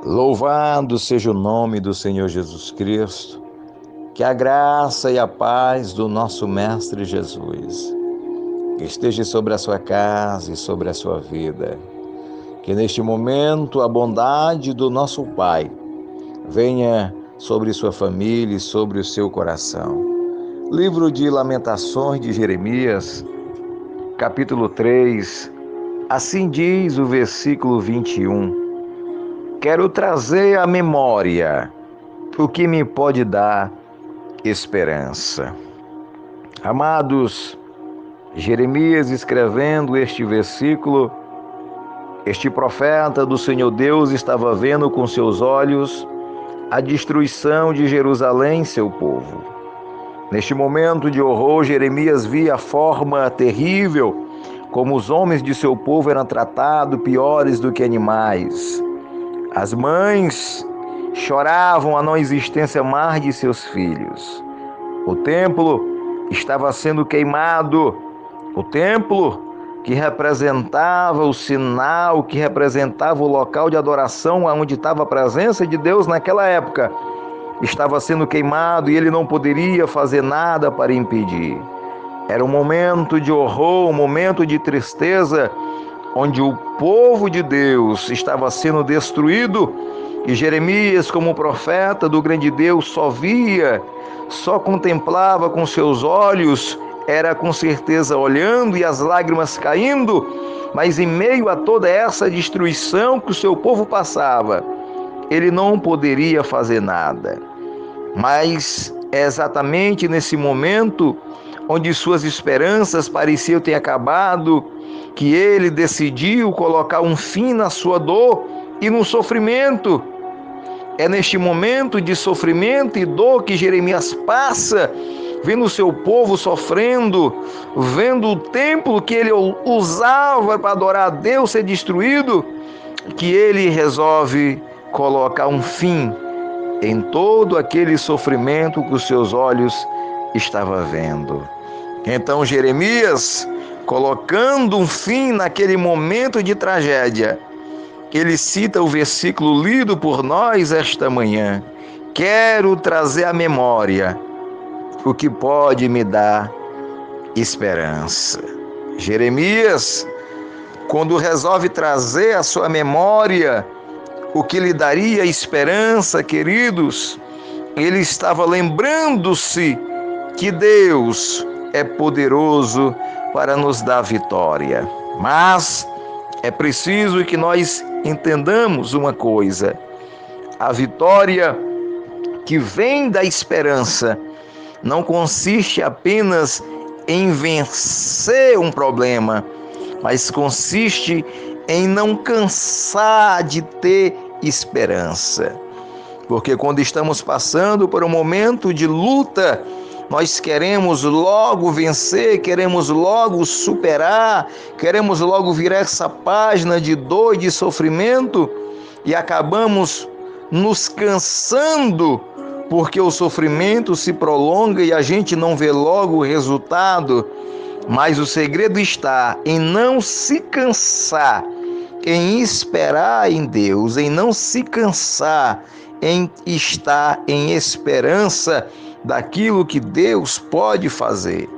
Louvado seja o nome do Senhor Jesus Cristo, que a graça e a paz do nosso Mestre Jesus esteja sobre a sua casa e sobre a sua vida. Que neste momento a bondade do nosso Pai venha sobre sua família e sobre o seu coração. Livro de Lamentações de Jeremias, capítulo 3, assim diz o versículo 21. Quero trazer à memória o que me pode dar esperança. Amados, Jeremias escrevendo este versículo, este profeta do Senhor Deus estava vendo com seus olhos a destruição de Jerusalém, seu povo. Neste momento de horror, Jeremias via a forma terrível como os homens de seu povo eram tratados piores do que animais. As mães choravam a não existência mais de seus filhos. O templo estava sendo queimado. O templo que representava o sinal, que representava o local de adoração onde estava a presença de Deus naquela época, estava sendo queimado e ele não poderia fazer nada para impedir. Era um momento de horror, um momento de tristeza, onde o povo de Deus estava sendo destruído e Jeremias, como profeta do grande Deus, só via, só contemplava com seus olhos, era com certeza olhando e as lágrimas caindo, mas em meio a toda essa destruição que o seu povo passava, ele não poderia fazer nada. Mas é exatamente nesse momento onde suas esperanças pareciam ter acabado, que ele decidiu colocar um fim na sua dor e no sofrimento. É neste momento de sofrimento e dor que Jeremias passa, vendo o seu povo sofrendo, vendo o templo que ele usava para adorar a Deus ser destruído, que ele resolve colocar um fim em todo aquele sofrimento que os seus olhos estavam vendo. Então Jeremias, colocando um fim naquele momento de tragédia, ele cita o versículo lido por nós esta manhã. Quero trazer à memória o que pode me dar esperança. Jeremias, quando resolve trazer à sua memória o que lhe daria esperança, queridos, ele estava lembrando-se que Deus é poderoso para nos dar vitória. Mas é preciso que nós entendamos uma coisa: a vitória que vem da esperança não consiste apenas em vencer um problema, mas consiste em não cansar de ter esperança. Porque quando estamos passando por um momento de luta, nós queremos logo vencer, queremos logo superar, queremos logo virar essa página de dor e de sofrimento e acabamos nos cansando porque o sofrimento se prolonga e a gente não vê logo o resultado. Mas o segredo está em não se cansar, em esperar em Deus, em não se cansar, em estar em esperança daquilo que Deus pode fazer.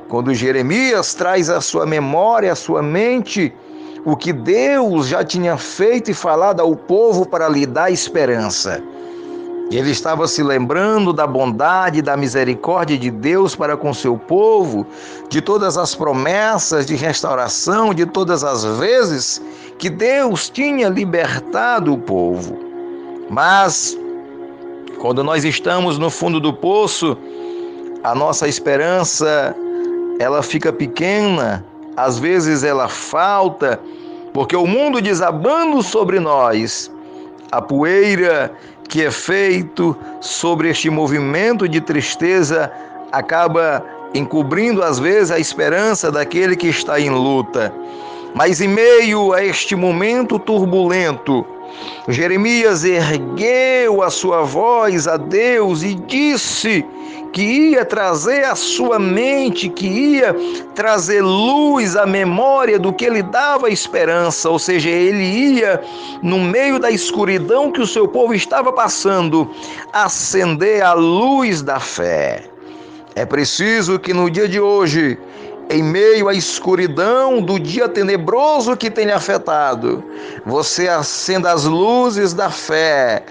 Quando Jeremias traz à sua memória, à sua mente, o que Deus já tinha feito e falado ao povo para lhe dar esperança. Ele estava se lembrando da bondade e da misericórdia de Deus para com seu povo, de todas as promessas de restauração, de todas as vezes que Deus tinha libertado o povo. Mas quando nós estamos no fundo do poço, a nossa esperança, ela fica pequena, às vezes ela falta, porque o mundo desabando sobre nós, a poeira que é feito sobre este movimento de tristeza acaba encobrindo às vezes a esperança daquele que está em luta. Mas em meio a este momento turbulento, Jeremias ergueu a sua voz a Deus e disse que ia trazer à sua mente, que ia trazer luz à memória do que lhe dava esperança, ou seja, ele ia, no meio da escuridão que o seu povo estava passando, acender a luz da fé. É preciso que no dia de hoje, em meio à escuridão do dia tenebroso que tem lhe afetado, você acenda as luzes da fé,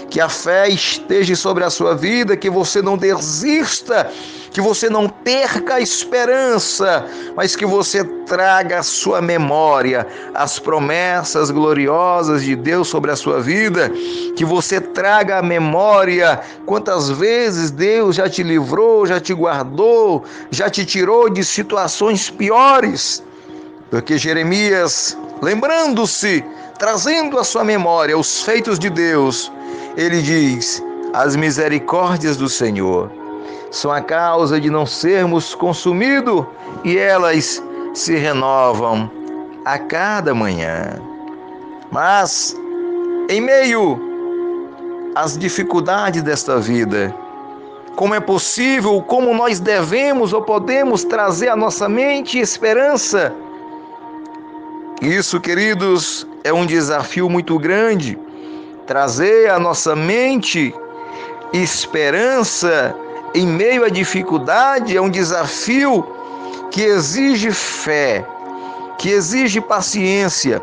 que a fé esteja sobre a sua vida, que você não desista, que você não perca a esperança, mas que você traga à sua memória as promessas gloriosas de Deus sobre a sua vida, que você traga à memória quantas vezes Deus já te livrou, já te guardou, já te tirou de situações piores. Porque Jeremias, lembrando-se, trazendo à sua memória os feitos de Deus, ele diz: as misericórdias do Senhor são a causa de não sermos consumidos e elas se renovam a cada manhã. Mas, em meio às dificuldades desta vida, como é possível, como nós devemos ou podemos trazer à nossa mente esperança? Isso, queridos, é um desafio muito grande. Trazer à nossa mente esperança em meio à dificuldade é um desafio que exige fé, que exige paciência,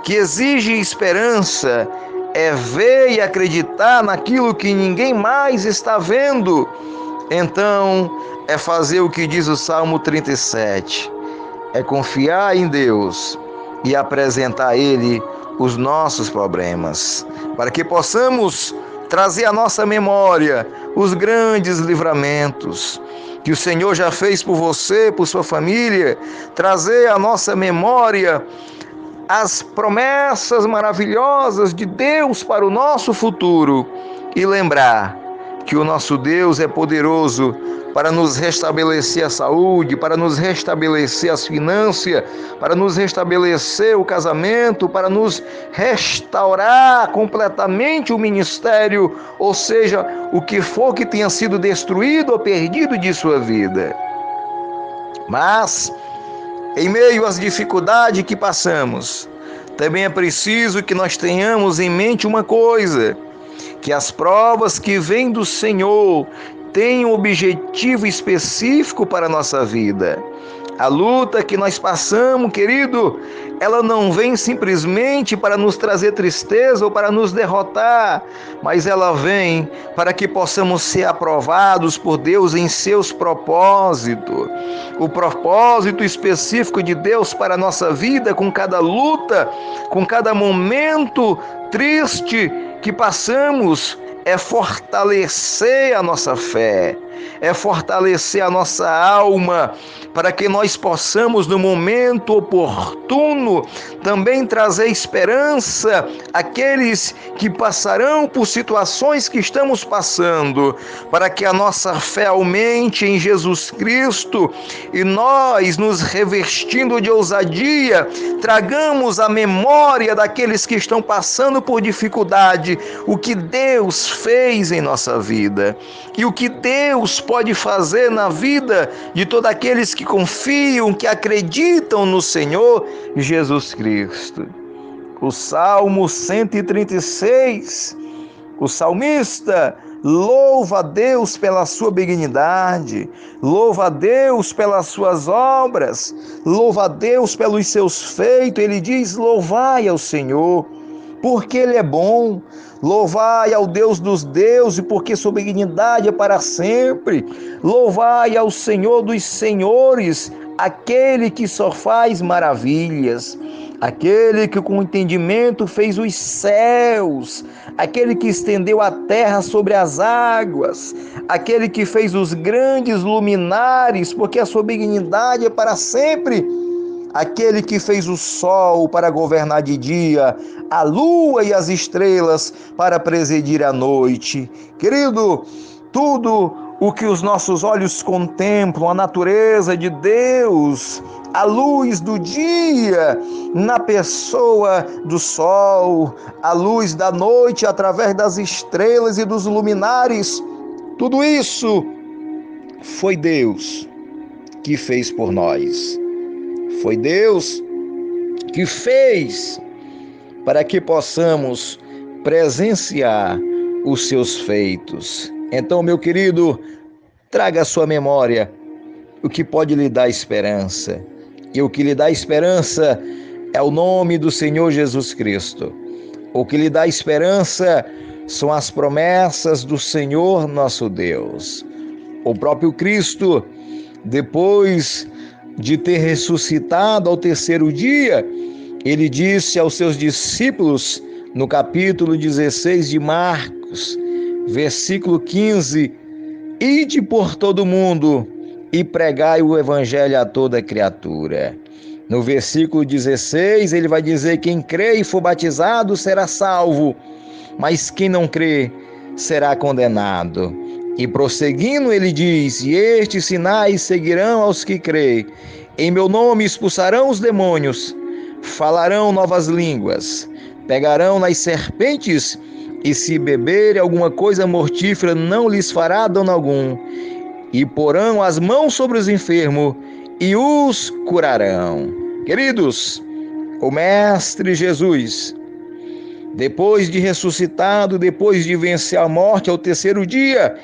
que exige esperança. É ver e acreditar naquilo que ninguém mais está vendo. Então, é fazer o que diz o Salmo 37. É confiar em Deus e apresentar a Ele os nossos problemas, para que possamos trazer à nossa memória os grandes livramentos que o Senhor já fez por você, por sua família, trazer à nossa memória as promessas maravilhosas de Deus para o nosso futuro e lembrar que o nosso Deus é poderoso para nos restabelecer a saúde, para nos restabelecer as finanças, para nos restabelecer o casamento, para nos restaurar completamente o ministério, ou seja, o que for que tenha sido destruído ou perdido de sua vida. Mas, em meio às dificuldades que passamos, também é preciso que nós tenhamos em mente uma coisa, que as provas que vêm do Senhor têm um objetivo específico para a nossa vida. A luta que nós passamos, querido, ela não vem simplesmente para nos trazer tristeza ou para nos derrotar, mas ela vem para que possamos ser aprovados por Deus em seus propósitos. O propósito específico de Deus para a nossa vida, com cada luta, com cada momento triste que passamos, é fortalecer a nossa fé, é fortalecer a nossa alma, para que nós possamos, no momento oportuno, também trazer esperança àqueles que passarão por situações que estamos passando, para que a nossa fé aumente em Jesus Cristo e nós, nos revestindo de ousadia, tragamos à memória daqueles que estão passando por dificuldade o que Deus fez em nossa vida e o que Deus pode fazer na vida de todos aqueles que confiam, que acreditam no Senhor Jesus Cristo. O Salmo 136, o salmista louva a Deus pela sua benignidade, louva a Deus pelas suas obras, louva a Deus pelos seus feitos. Ele diz: louvai ao Senhor, porque Ele é bom. Louvai ao Deus dos deuses, porque sua benignidade é para sempre. Louvai ao Senhor dos senhores, aquele que só faz maravilhas, aquele que com entendimento fez os céus, aquele que estendeu a terra sobre as águas, aquele que fez os grandes luminares, porque a sua benignidade é para sempre. Aquele que fez o sol para governar de dia, a lua e as estrelas para presidir a noite. Querido, tudo o que os nossos olhos contemplam, a natureza de Deus, a luz do dia na pessoa do sol, a luz da noite através das estrelas e dos luminares, tudo isso foi Deus que fez por nós. Foi Deus que fez para que possamos presenciar os seus feitos. Então, meu querido, traga à sua memória o que pode lhe dar esperança. E o que lhe dá esperança é o nome do Senhor Jesus Cristo. O que lhe dá esperança são as promessas do Senhor nosso Deus. O próprio Cristo, depois de ter ressuscitado ao terceiro dia, ele disse aos seus discípulos, no capítulo 16 de Marcos, versículo 15, ide por todo mundo e pregai o evangelho a toda criatura. No versículo 16, ele vai dizer, quem crê e for batizado será salvo, mas quem não crê será condenado. E prosseguindo, ele diz, e estes sinais seguirão aos que crêem. Em meu nome expulsarão os demônios, falarão novas línguas, pegarão nas serpentes, e se beberem alguma coisa mortífera, não lhes fará dano algum. E porão as mãos sobre os enfermos, e os curarão. Queridos, o Mestre Jesus, depois de ressuscitado, depois de vencer a morte ao terceiro dia,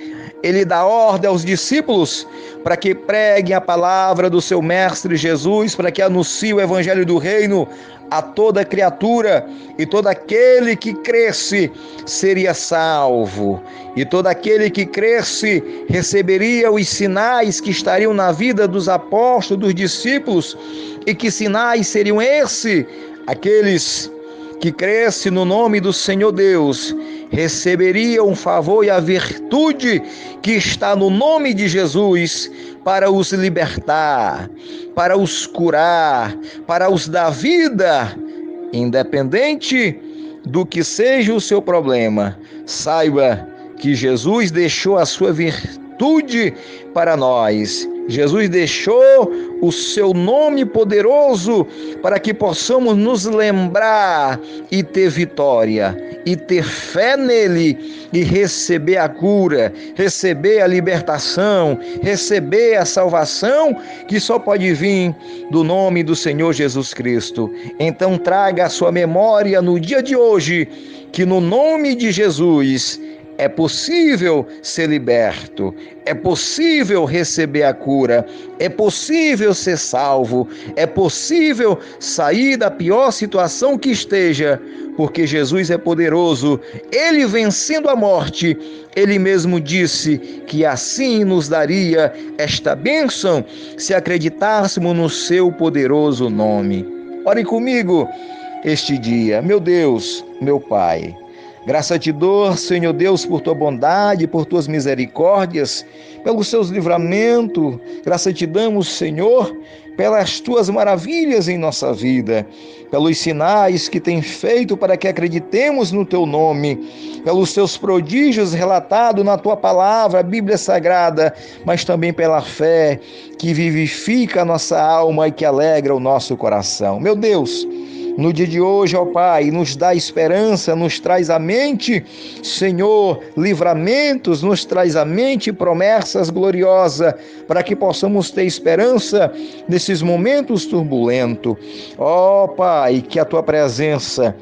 ele dá ordem aos discípulos para que preguem a palavra do seu Mestre Jesus, para que anunciem o evangelho do reino a toda criatura, e todo aquele que cresce seria salvo, e todo aquele que cresce receberia os sinais que estariam na vida dos apóstolos, dos discípulos. E que sinais seriam esses? Aqueles que crescem no nome do Senhor Deus receberiam o favor e a virtude que está no nome de Jesus para os libertar, para os curar, para os dar vida, independente do que seja o seu problema. Saiba que Jesus deixou a sua virtude para nós. Jesus deixou o seu nome poderoso para que possamos nos lembrar e ter vitória, e ter fé nele, e receber a cura, receber a libertação, receber a salvação, que só pode vir do nome do Senhor Jesus Cristo. Então traga à sua memória no dia de hoje, que no nome de Jesus é possível ser liberto, é possível receber a cura, é possível ser salvo, é possível sair da pior situação que esteja, porque Jesus é poderoso. Ele vencendo a morte, ele mesmo disse que assim nos daria esta bênção se acreditássemos no seu poderoso nome. Ore comigo este dia, meu Deus, meu Pai. Graça te dou, Senhor Deus, por tua bondade, por tuas misericórdias, pelos seus livramentos. Graça te damos, Senhor, pelas tuas maravilhas em nossa vida, pelos sinais que tem feito para que acreditemos no teu nome, pelos teus prodígios relatados na tua palavra, a Bíblia Sagrada, mas também pela fé que vivifica a nossa alma e que alegra o nosso coração. Meu Deus, no dia de hoje, ó Pai, nos dá esperança, nos traz à mente, Senhor, livramentos, nos traz à mente promessas gloriosas, para que possamos ter esperança nesses momentos turbulentos. Ó Pai, que a Tua presença,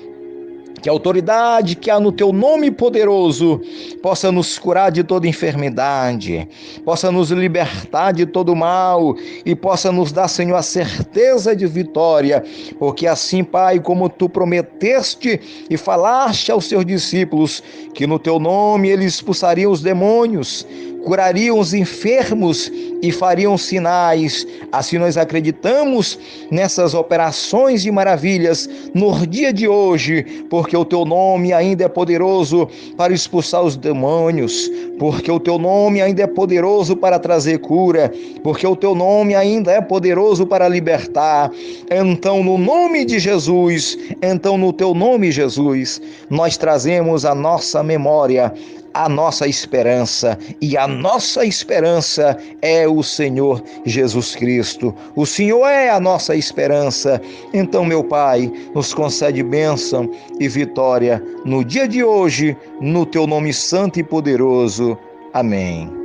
que a autoridade que há no Teu nome poderoso possa nos curar de toda enfermidade, possa nos libertar de todo mal e possa nos dar, Senhor, a certeza de vitória, porque assim, Pai, como Tu prometeste e falaste aos Teus discípulos, que no Teu nome eles expulsariam os demônios, curariam os enfermos e fariam sinais. Assim nós acreditamos nessas operações de maravilhas no dia de hoje, porque o Teu nome ainda é poderoso para expulsar os demônios, porque o Teu nome ainda é poderoso para trazer cura, porque o Teu nome ainda é poderoso para libertar. Então, no nome de Jesus, então no Teu nome, Jesus, nós trazemos à nossa memória a nossa esperança, e a nossa esperança é o Senhor Jesus Cristo. O Senhor é a nossa esperança. Então, meu Pai, nos concede bênção e vitória no dia de hoje, no teu nome santo e poderoso. Amém.